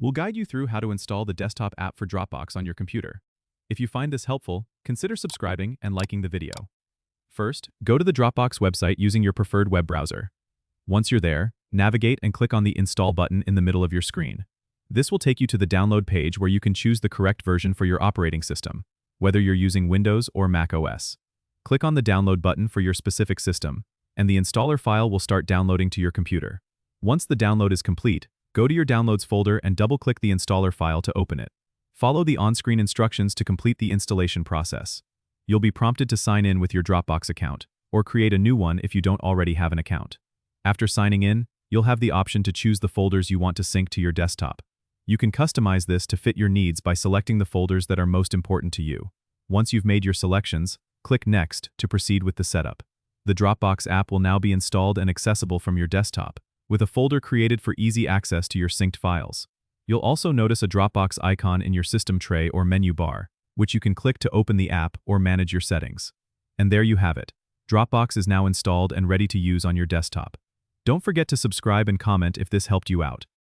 We'll guide you through how to install the desktop app for Dropbox on your computer. If you find this helpful, consider subscribing and liking the video. First, go to the Dropbox website using your preferred web browser. Once you're there, navigate and click on the Install button in the middle of your screen. This will take you to the download page where you can choose the correct version for your operating system, whether you're using Windows or Mac OS. Click on the download button for your specific system, and the installer file will start downloading to your computer. Once the download is complete, go to your Downloads folder and double-click the installer file to open it. Follow the on-screen instructions to complete the installation process. You'll be prompted to sign in with your Dropbox account, or create a new one if you don't already have an account. After signing in, you'll have the option to choose the folders you want to sync to your desktop. You can customize this to fit your needs by selecting the folders that are most important to you. Once you've made your selections, click Next to proceed with the setup. The Dropbox app will now be installed and accessible from your desktop, with a folder created for easy access to your synced files. You'll also notice a Dropbox icon in your system tray or menu bar, which you can click to open the app or manage your settings. And there you have it. Dropbox is now installed and ready to use on your desktop. Don't forget to subscribe and comment if this helped you out.